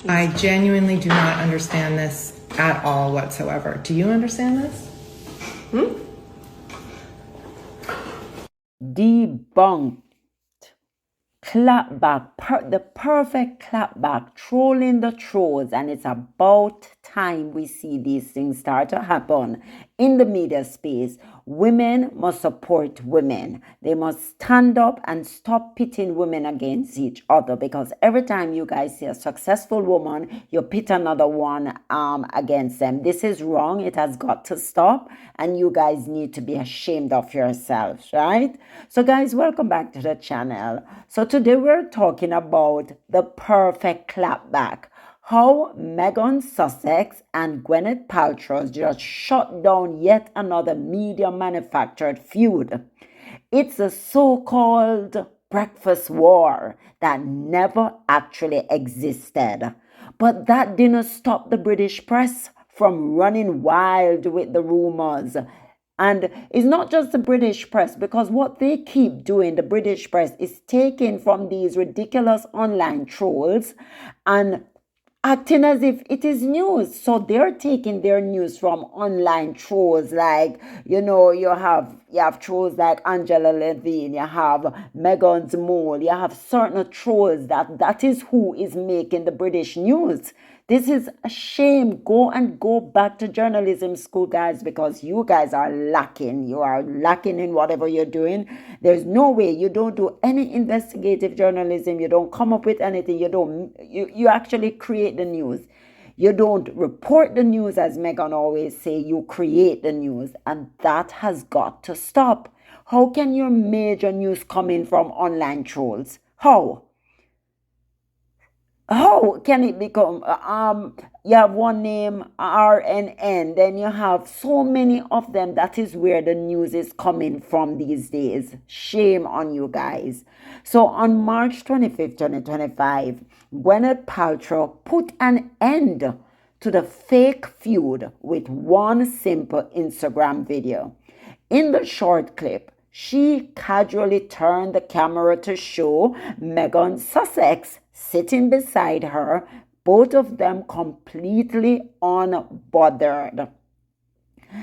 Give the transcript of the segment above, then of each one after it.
I genuinely do not understand this at all whatsoever. Do you understand this? Debunked. Clapback, the perfect clapback, trolling the trolls, and it's about time we see these things start to happen in the media space. Women must support women. They must stand up and stop pitting women against each other, because every time you guys see a successful woman, you pit another one against them. This is wrong. It has got to stop, and you guys need to be ashamed of yourselves, right? So guys, welcome back to the channel. So today we're talking about the perfect clapback. How Meghan Sussex and Gwyneth Paltrow just shut down yet another media manufactured feud. It's a so-called breakfast war that never actually existed. But that didn't stop the British press from running wild with the rumors. And it's not just the British press, because what they keep doing, the British press, is taking from these ridiculous online trolls and acting as if it is news. So they're taking their news from online trolls, like, you have trolls like Angela Levine, you have Meghan's Mole, you have certain trolls that is who is making the British news. This is a shame. Go back to journalism school, guys, because you guys are lacking. You are lacking in whatever you're doing. There's no way. You don't do any investigative journalism. You don't come up with anything. You actually create the news. You don't report the news, as Meghan always say. You create the news, and that has got to stop. How can your major news come in from online trolls? How can it become you have one name, RNN, then you have so many of them? That is where the news is coming from these days. Shame on you guys. So on March 25th, 2025, Gwyneth Paltrow put an end to the fake feud with one simple Instagram video. In the short clip, she casually turned the camera to show Meghan Sussex sitting beside her, both of them completely unbothered.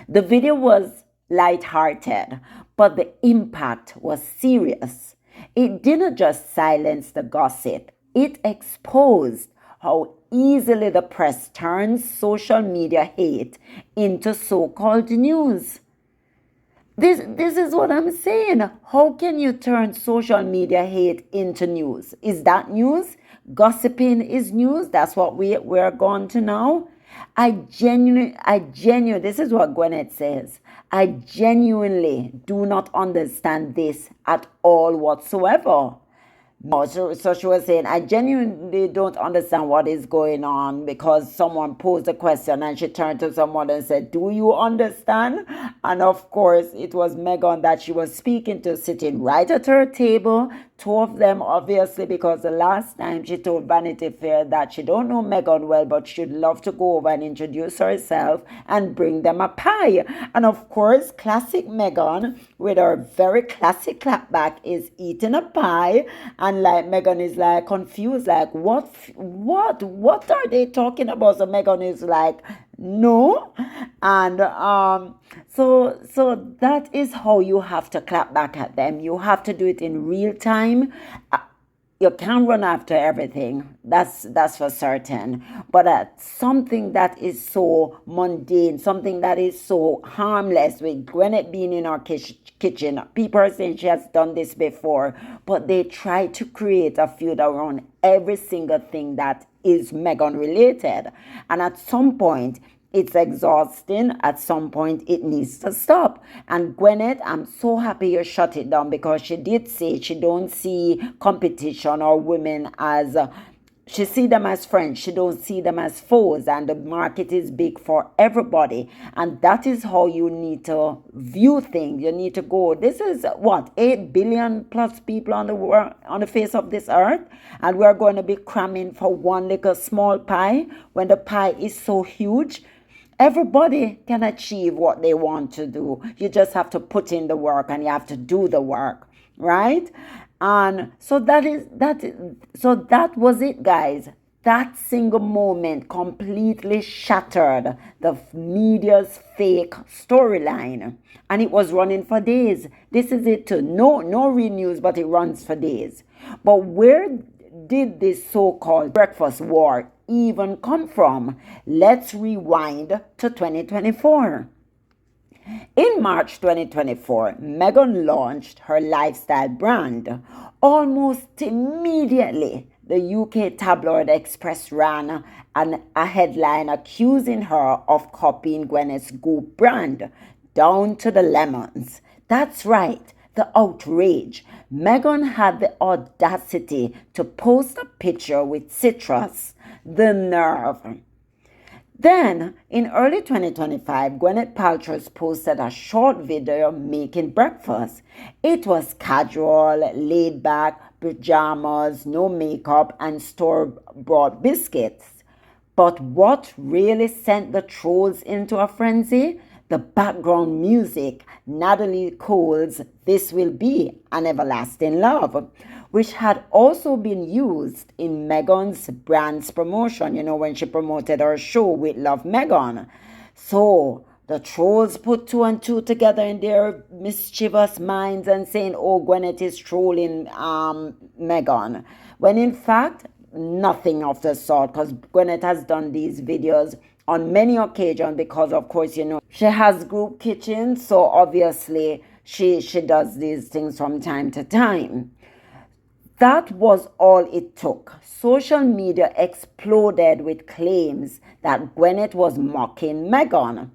The video was light-hearted, but the impact was serious. It didn't just silence the gossip, it exposed how easily the press turns social media hate into so-called news. This is what I'm saying. How can you turn social media hate into news? Is that news? Gossiping is news? That's what we're going to now? I genuinely, this is what Gwyneth says. I genuinely do not understand this at all whatsoever. So she was saying, I genuinely don't understand what is going on, because someone posed a question and she turned to someone and said, do you understand? And of course, it was Meghan that she was speaking to, sitting right at her table. Two of them, obviously, because the last time she told Vanity Fair that she don't know Meghan well, but she'd love to go over and introduce herself and bring them a pie. And of course, classic Meghan, with her very classic clapback, is eating a pie. And like Meghan is like confused, like what are they talking about? So Meghan is like, no. And so that is how you have to clap back at them. You have to do it in real time. You can't run after everything. That's for certain. But something that is so mundane, something that is so harmless, with Gwyneth being in our kitchen, people are saying she has done this before, but they try to create a feud around every single thing that is Meghan related. And at some point, it's exhausting. At some point, it needs to stop. And Gwyneth, I'm so happy you shut it down, because she did say she don't see competition or women as she see them as friends. She don't see them as foes, and the market is big for everybody. And that is how you need to view things. You need to go, this is what, 8 billion plus people on the world, on the face of this earth, and we're going to be cramming for one little small pie when the pie is so huge. Everybody can achieve what they want to do. You just have to put in the work, and you have to do the work, right? And so that was it, guys. That single moment completely shattered the media's fake storyline, and it was running for days. This is it too. No real news, but it runs for days. But where did this so-called breakfast war even come from? Let's rewind to 2024. In March 2024, Meghan launched her lifestyle brand. Almost immediately, the UK tabloid Express ran a headline accusing her of copying Gwyneth's Goop brand down to the lemons. That's right, the outrage. Meghan had the audacity to post a picture with citrus. The nerve. Then, in early 2025, Gwyneth Paltrow posted a short video making breakfast. It was casual, laid back, pajamas, no makeup, and store-bought biscuits. But what really sent the trolls into a frenzy? The background music, Natalie Cole's This Will Be an Everlasting Love, which had also been used in Meghan's brand's promotion, when she promoted her show with Love Meghan. So the trolls put two and two together in their mischievous minds and saying, oh, Gwyneth is trolling Meghan. When in fact, nothing of the sort, because Gwyneth has done these videos on many occasions because, of course, she has group kitchens, so obviously she does these things from time to time. That was all it took. Social media exploded with claims that Gwyneth was mocking Meghan.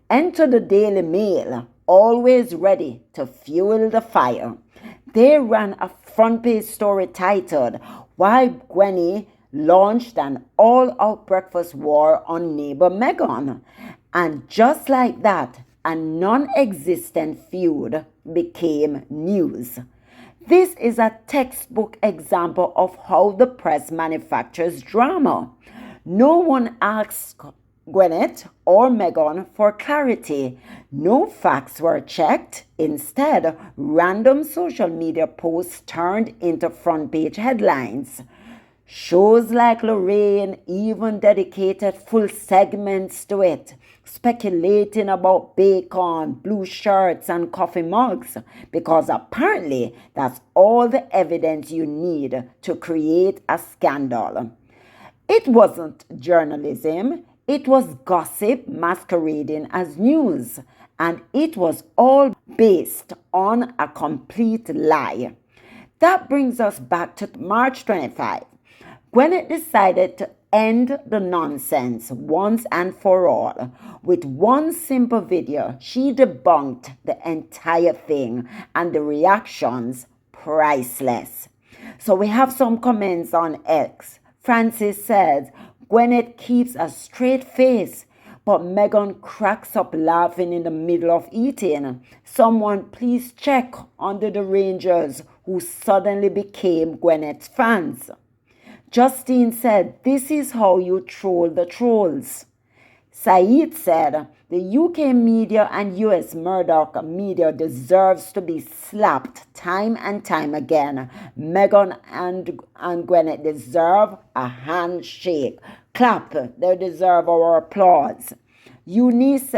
Enter the Daily Mail, always ready to fuel the fire. They ran a front page story titled, Why Gwyneth Launched an All-Out Breakfast War on Neighbor Meghan. And just like that, a non-existent feud became news. This is a textbook example of how the press manufactures drama. No one asks Gwyneth or Meghan for clarity. No facts were checked. Instead, random social media posts turned into front page headlines. Shows like Lorraine even dedicated full segments to it, speculating about bacon, blue shirts, and coffee mugs, because apparently that's all the evidence you need to create a scandal. It wasn't journalism, it was gossip masquerading as news, and it was all based on a complete lie. That brings us back to March 25. Gwyneth decided to end the nonsense once and for all. With one simple video, she debunked the entire thing, and the reactions priceless. So we have some comments on X. Francis says, Gwyneth keeps a straight face, but Meghan cracks up laughing in the middle of eating. Someone please check under the Rangers who suddenly became Gwyneth's fans. Justine said, this is how you troll the trolls. Saeed said, the UK media and US Murdoch media deserves to be slapped time and time again. Meghan and Gwyneth deserve a handshake. Clap, they deserve our applause. Eunice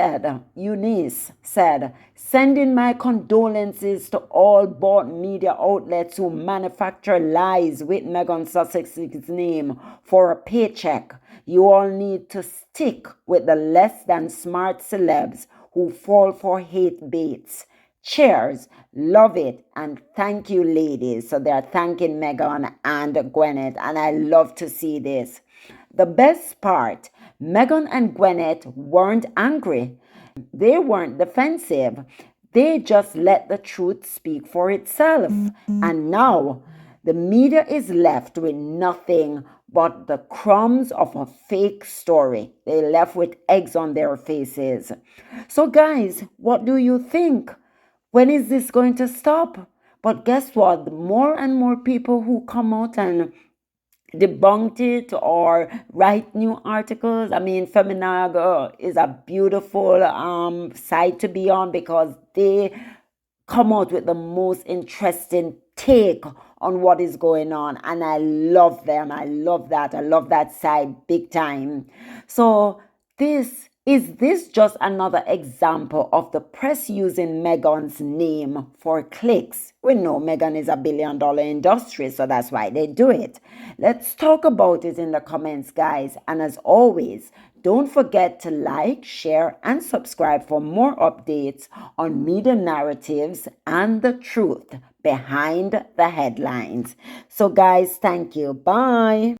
said, sending my condolences to all bought media outlets who manufacture lies with Meghan Sussex's name for a paycheck. You all need to stick with the less than smart celebs who fall for hate baits. Cheers, love it, and thank you, ladies. So they're thanking Meghan and Gwyneth, and I love to see this. The best part, Meghan and Gwyneth weren't angry. They weren't defensive. They just let the truth speak for itself. And now the media is left with nothing but the crumbs of a fake story. They're left with eggs on their faces. So guys, what do you think? When is this going to stop? But guess what? More and more people who come out and debunk it or write new articles. I mean, Feminaga is a beautiful site to be on because they come out with the most interesting take on what is going on. And I love them. I love that. I love that side big time. So is this just another example of the press using Meghan's name for clicks? We know Meghan is a billion-dollar industry, so that's why they do it. Let's talk about it in the comments, guys. And as always, don't forget to like, share, and subscribe for more updates on media narratives and the truth behind the headlines. So, guys, thank you. Bye.